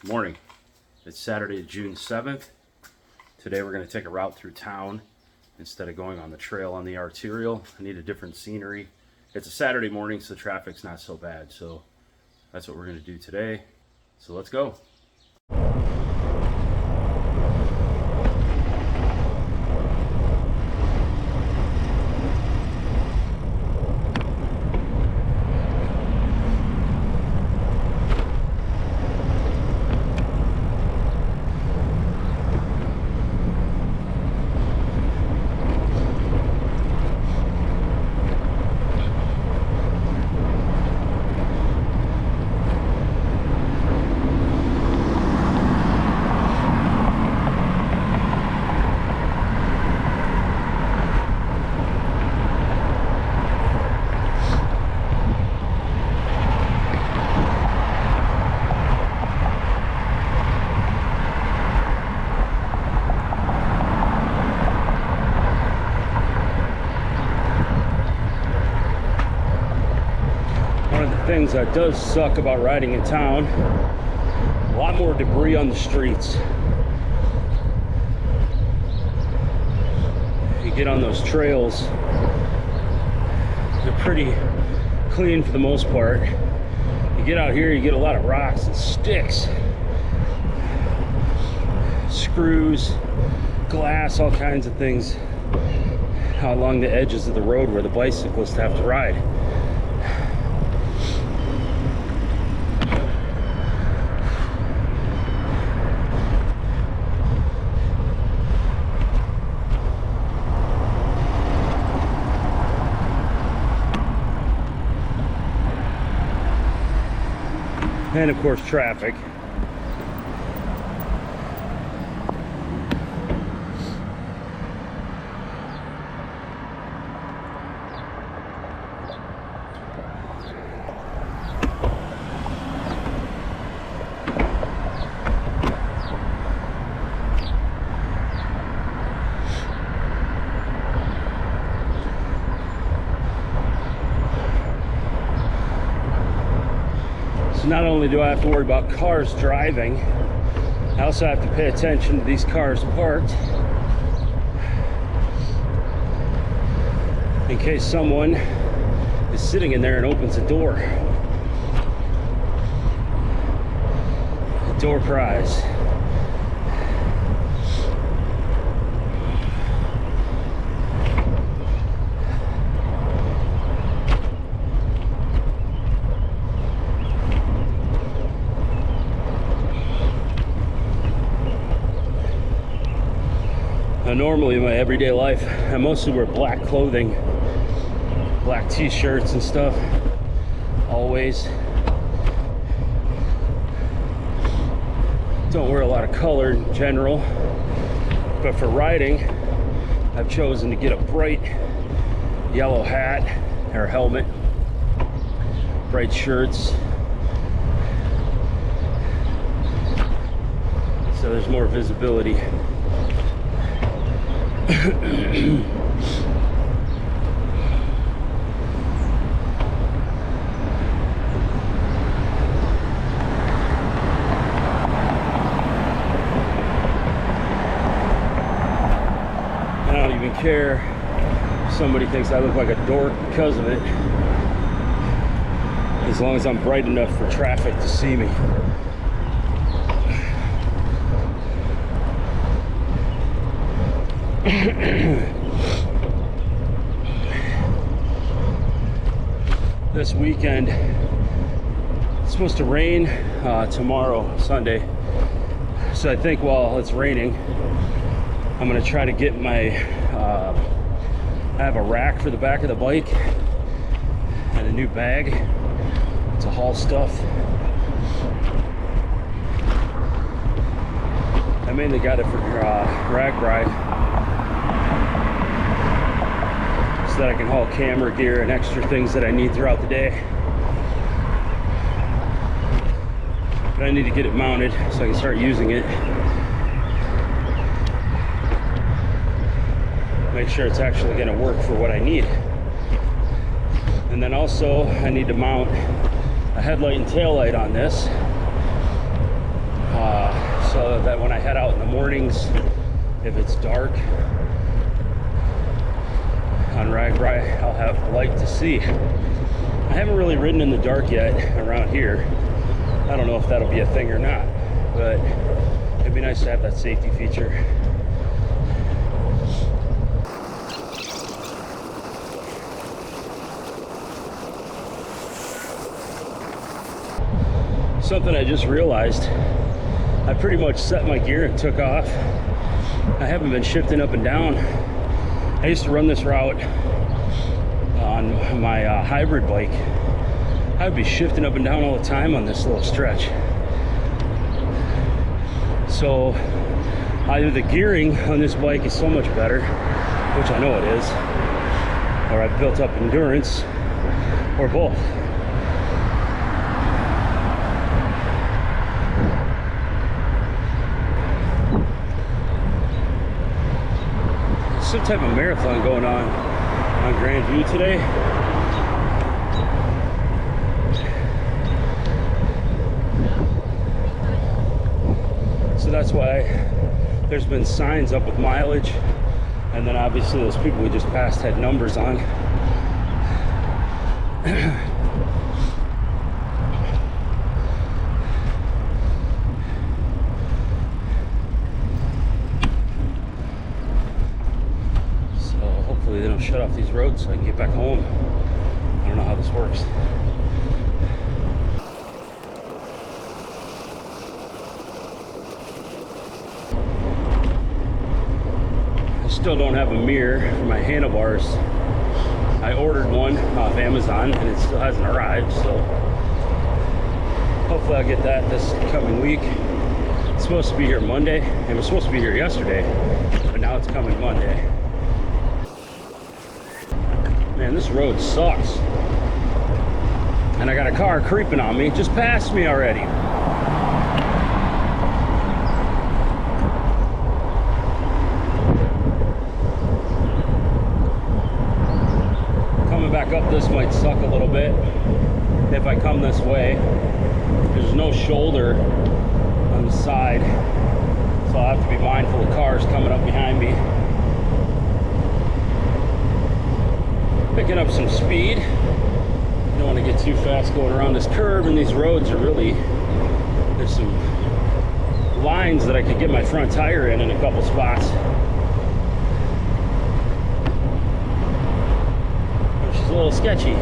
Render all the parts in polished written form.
Morning. It's Saturday, June 7th. Today we're going to take a route through town instead of going on the trail on the arterial. I need a different scenery. It's a Saturday morning, so the traffic's not so bad. So that's what we're going to do today. So let's go. Things that does suck about riding in town, a lot more debris on the streets. You get on those trails, they're pretty clean for the most part. You get out here, you get a lot of rocks and sticks, screws, glass, all kinds of things along the edges of the road where the bicyclists have to ride. And of course, traffic. Not only do I have to worry about cars driving, I also have to pay attention to these cars parked in case someone is sitting in there and opens a door. A door prize. Normally in my everyday life, I mostly wear black clothing, black t-shirts and stuff, always. Don't wear a lot of color in general, but for riding, I've chosen to get a bright yellow hat or helmet, bright shirts, so there's more visibility. I don't even care if somebody thinks I look like a dork because of it, as long as I'm bright enough for traffic to see me. This weekend it's supposed to rain tomorrow, Sunday, so I think while it's raining I'm gonna try to get my I have a rack for the back of the bike and a new bag to haul stuff. I mainly got it for Ragbrai, so that I can haul camera gear and extra things that I need throughout the day. But I need to get it mounted so I can start using it. Make sure it's actually going to work for what I need. And then also I need to mount a headlight and tail light on this. so that when I head out in the mornings, if it's dark on Ragbrai, I'll have light to see. I haven't really ridden in the dark yet around here. I don't know if that'll be a thing or not, but it'd be nice to have that safety feature. Something I just realized, I pretty much set my gear and took off. I haven't been shifting up and down. I used to run this route on my hybrid bike. I would be shifting up and down all the time on this little stretch. So either the gearing on this bike is so much better, which I know it is, or I've built up endurance, or both. Some type of marathon going on Grand View today. So that's why there's been signs up with mileage, and then obviously those people we just passed had numbers on. They don't shut off these roads so I can get back home. I don't know how this works. I still don't have a mirror for my handlebars. I ordered one off Amazon and it still hasn't arrived, so hopefully I'll get that this coming week. It's supposed to be here Monday. It was supposed to be here yesterday, but now it's coming Monday. Man, this road sucks. And I got a car creeping on me. Just passed me already. Coming back up this might suck a little bit if I come this way. There's no shoulder on the side, so I'll have to be mindful of cars coming up behind me. Picking up some speed. You don't want to get too fast going around this curve, and these roads are really, there's some lines that I could get my front tire in a couple spots, which is a little sketchy.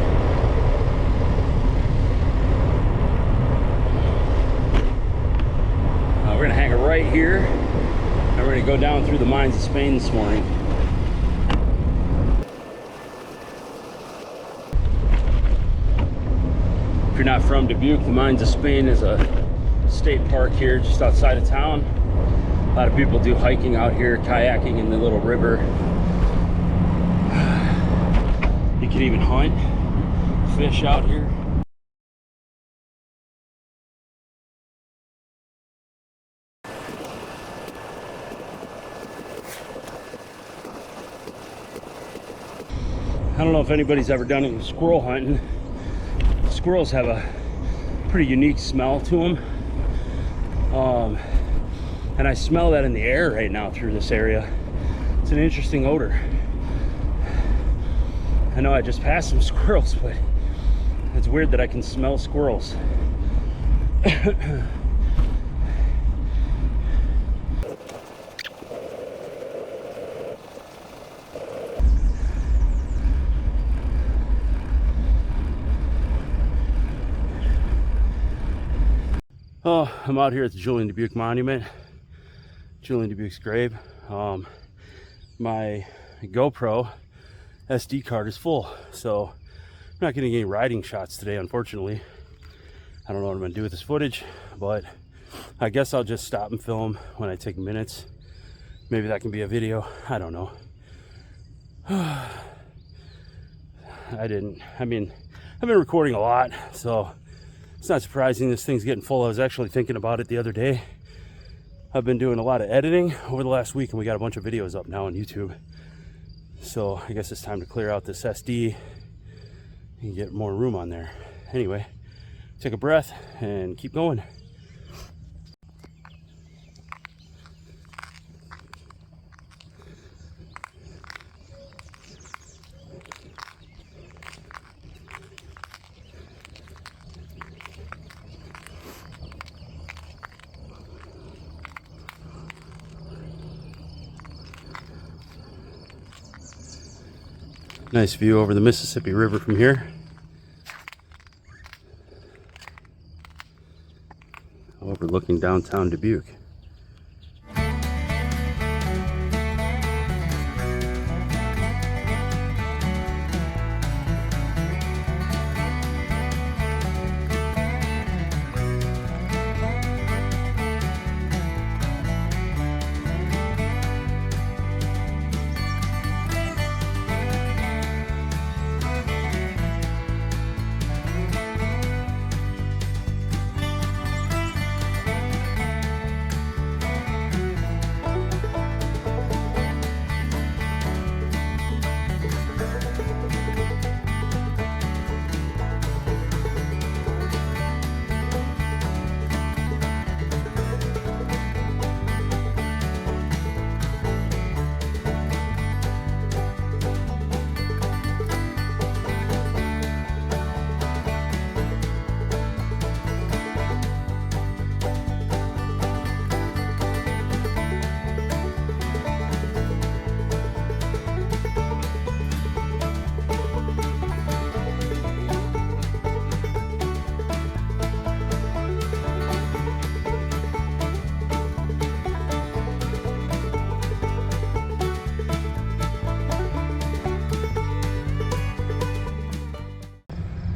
We're gonna hang a right here, and we're gonna go down through the mines of Spain this morning. If you're not from Dubuque, the Mines of Spain is a state park here just outside of town. A lot of people do hiking out here, kayaking in the little river. You can even hunt, fish out here. I don't know if anybody's ever done any squirrel hunting. Squirrels have a pretty unique smell to them, and I smell that in the air right now through this area. It's an interesting odor. I know I just passed some squirrels, but it's weird that I can smell squirrels. Oh, I'm out here at the Julian Dubuque Monument, Julian Dubuque's grave. My GoPro SD card is full, so I'm not getting any riding shots today, unfortunately. I don't know what I'm gonna do with this footage, but I guess I'll just stop and film when I take minutes. Maybe that can be a video, I don't know. I've been recording a lot, so it's not surprising this thing's getting full. I was actually thinking about it the other day. I've been doing a lot of editing over the last week, and we got a bunch of videos up now on YouTube. So I guess it's time to clear out this SD and get more room on there. Anyway, take a breath and keep going. Nice view over the Mississippi River from here. Overlooking downtown Dubuque.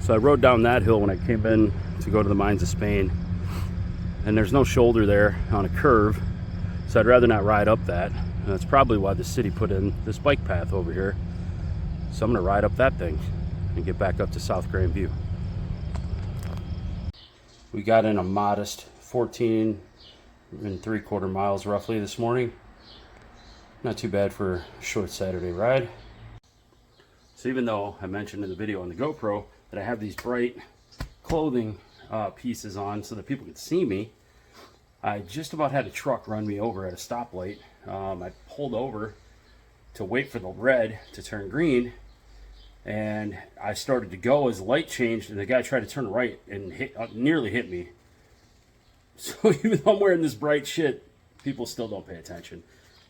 So I rode down that hill when I came in to go to the Mines of Spain, and there's no shoulder there on a curve, so I'd rather not ride up that. And that's probably why the city put in this bike path over here. So I'm gonna ride up that thing and get back up to South Grand View. We got in a modest 14.75 miles roughly this morning. Not too bad for a short Saturday ride. So even though I mentioned in the video on the GoPro that I have these bright clothing pieces on so that people could see me, I just about had a truck run me over at a stoplight. I pulled over to wait for the red to turn green, and I started to go as the light changed, and the guy tried to turn right and nearly hit me. So even though I'm wearing this bright shit, people still don't pay attention.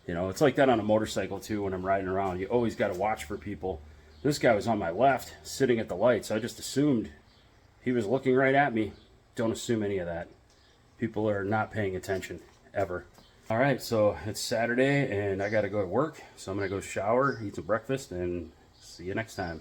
You know, it's like that on a motorcycle too when I'm riding around. You always got to watch for people. This guy was on my left, sitting at the light, so I just assumed he was looking right at me. Don't assume any of that. People are not paying attention, ever. All right, so it's Saturday, and I got to go to work, so I'm going to go shower, eat some breakfast, and see you next time.